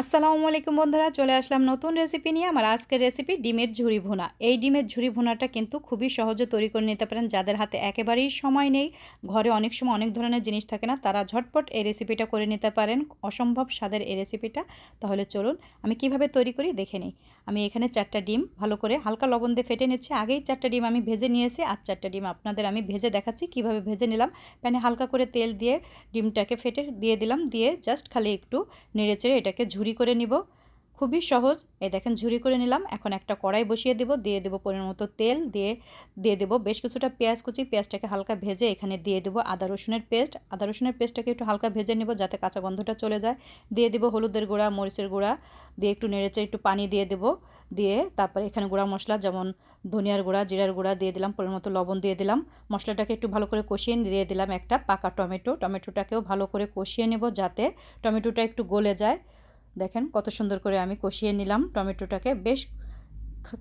আসসালামু আলাইকুম বন্ধুরা, চলে আসলাম নতুন রেসিপি নিয়ে। আমার আজকের রেসিপি ডিমের ঝুরি ভুনা। এই ডিমের ঝুরি ভুনাটা কিন্তু খুবই সহজে তৈরি করে নিতে পারেন। যাদের হাতে একেবারেই সময় নেই, ঘরে অনেক সময় অনেক ধরনের জিনিস থাকে না, তারা ঝটপট এই রেসিপিটা করে নিতে পারেন। অসম্ভব স্বাদের এই রেসিপিটা। তাহলে চলুন আমি কিভাবে তৈরি করি দেখে নিই। আমি এখানে 4টা ডিম ভালো করে হালকা লবণ দিয়ে ফেটে নিচ্ছি। আগেই 4টা ডিম আমি ভেজে নিয়েছি, আর 4টা ডিম আপনাদের আমি ভেজে দেখাচ্ছি কিভাবে ভেজে নিলাম। প্যানে হালকা করে তেল দিয়ে ডিমটাকে ফেটে দিয়ে দিলাম, দিয়ে জাস্ট খালি একটু নেড়েচেড়ে এটাকে ঝুরি করে নিব। খুবই সহজ। এই দেখেন ঝুরি করে নিলাম। এখন একটা কড়াই বসিয়ে দেব, দিয়ে দেব পরিমাণ মতো তেল, দিয়ে দেব বেশ কিছুটা পেঁয়াজ কুচি। পেঁয়াজটাকে হালকা ভেজে এখানে দিয়ে দেব আদা রসুনের পেস্ট। আদা রসুনের পেস্টটাকে একটু হালকা ভেজে নেব যাতে কাঁচা গন্ধটা চলে যায়। দিয়ে দেব হলুদের গুঁড়া, মরিচের গুঁড়া, দিয়ে একটু নেড়েচেড়ে একটু পানি দিয়ে দেব। দিয়ে তারপরে এখানে গুঁড়া মশলা যেমন ধনিয়ার গুঁড়া, জিরার গুঁড়া দিয়ে দিলাম, পরিমাণ মতো লবণ দিয়ে দিলাম। মশলাটাকে একটু ভালো করে কষিয়ে দিয়ে দিলাম একটা পাকা টমেটো। টমেটোটাকেও ভালো করে কষিয়ে নেব যাতে টমেটোটা একটু গলে যায়। দেখেন কত সুন্দর করে আমি কষিয়ে নিলাম টমেটোটাকে। বেশ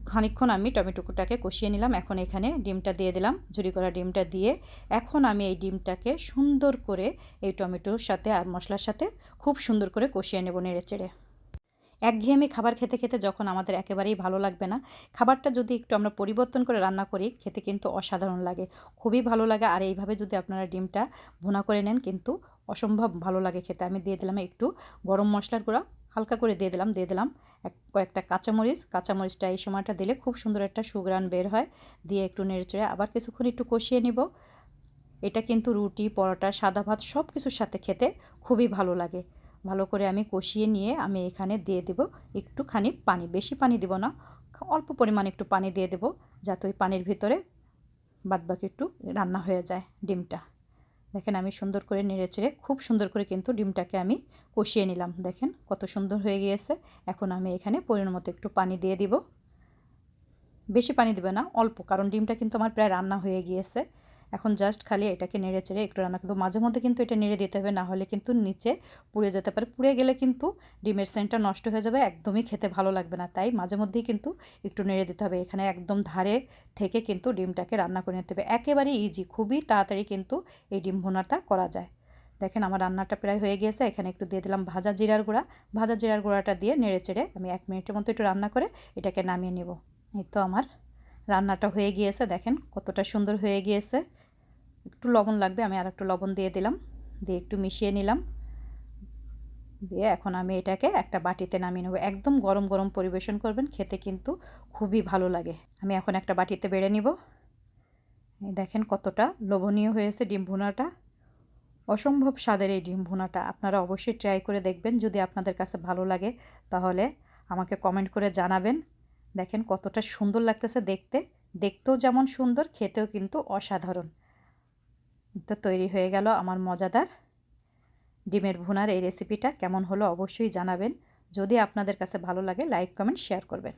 খানিকক্ষণ আমি টমেটোটাকে কষিয়ে নিলাম। এখন এখানে ডিমটা দিয়ে দিলাম, ঝুরি করা ডিমটা দিয়ে এখন আমি এই ডিমটাকে সুন্দর করে এই টমেটোর সাথে আর মশলার সাথে খুব সুন্দর করে কষিয়ে নেব নেড়েচেড়ে। একঘেয়েমি খাবার খেতে খেতে যখন আমাদের একেবারেই ভালো লাগবে না, খাবারটা যদি একটু আমরা পরিবর্তন করে রান্না করি, খেতে কিন্তু অসাধারণ লাগে, খুবই ভালো লাগে। আর এইভাবে যদি আপনারা ডিমটা ভুনা করে নেন কিন্তু অসম্ভব ভালো লাগে খেতে। আমি দিয়ে দিলাম একটু গরম মশলার গুঁড়া, হালকা করে দিয়ে দিলাম কয়েকটা কাঁচামরিচটা এই সময়টা দিলে খুব সুন্দর একটা সুঘ্রাণ বের হয়। দিয়ে একটু নেড়েচেড়ে আবার কিছুক্ষণ একটু কষিয়ে নিব। এটা কিন্তু রুটি, পরোটা, সাদা ভাত সব কিছুর সাথে খেতে খুবই ভালো লাগে। ভালো করে আমি কষিয়ে নিয়ে আমি এখানে দিয়ে দেব একটুখানি পানি, বেশি পানি দেব না, অল্প পরিমাণ একটু পানি দিয়ে দেব যাতে ওই পানির ভিতরে বাদবাকি একটু রান্না হয়ে যায় ডিমটা। দেখেন আমি সুন্দর করে নেড়েচেড়ে খুব সুন্দর করে কিন্তু ডিমটাকে আমি কষিয়ে নিলাম। দেখেন কত সুন্দর হয়ে গিয়েছে। এখন আমি এখানে পরিমাণ মতো একটু পানি দিয়ে দিব। বেশি পানি দেবে না, অল্প, কারণ ডিমটা কিন্তু আমার প্রায় রান্না হয়ে গিয়েছে। এখন জাস্ট খালি এটাকে নেড়ে চেড়ে একটু রান্না, কিন্তু মাঝে মধ্যে কিন্তু এটা নেড়ে দিতে হবে, না হলে কিন্তু নিচে পুড়ে যেতে পারে। পুড়ে গেলে কিন্তু ডিমের সেন্টটা নষ্ট হয়ে যাবে, একদমই খেতে ভালো লাগবে না। তাই মাঝে মধ্যেই কিন্তু একটু নেড়ে দিতে হবে। এখানে একদম ধারে থেকে কিন্তু ডিমটাকে রান্না করে নিতে হবে। একেবারে ইজি, খুবই তাড়াতাড়ি কিন্তু এই ডিম ভুনাটা করা যায়। দেখেন আমার রান্নাটা প্রায় হয়ে গিয়েছে। এখানে একটু দিয়ে দিলাম ভাজা জিরার গুঁড়া। ভাজা জিরার গুঁড়াটা দিয়ে নেড়ে চেড়ে আমি 1 মিনিটের মতো একটু রান্না করে এটাকে নামিয়ে নেব। এই তো আমার রান্নাটা হয়ে গিয়েছে। দেখেন কতটা সুন্দর হয়ে গিয়েছে। একটু লবণ লাগবে, আমি আর একটু লবণ দিয়ে দিলাম, দিয়ে একটু মিশিয়ে নিলাম। দিয়ে এখন আমি এটাকে একটা বাটিতে নামিয়ে নেব। একদম গরম গরম পরিবেশন করবেন, খেতে কিন্তু খুবই ভালো লাগে। আমি এখন একটা বাটিতে বেড়ে নিব। এই দেখেন কতটা লোভনীয় হয়েছে ডিম ভুনাটা। অসম্ভব স্বাদের এই ডিম ভুনাটা আপনারা অবশ্যই ট্রাই করে দেখবেন। যদি আপনাদের কাছে ভালো লাগে তাহলে আমাকে কমেন্ট করে জানাবেন। দেখেন কতটা সুন্দর লাগতেছে দেখতে, দেখতেও যেমন সুন্দর, খেতেও কিন্তু অসাধারণ। তো তৈরি হয়ে গেল আমার মজাদার ডিমের ভুনার এই রেসিপিটা। কেমন হলো অবশ্যই জানাবেন। যদি আপনাদের কাছে ভালো লাগে লাইক কমেন্ট শেয়ার করবেন।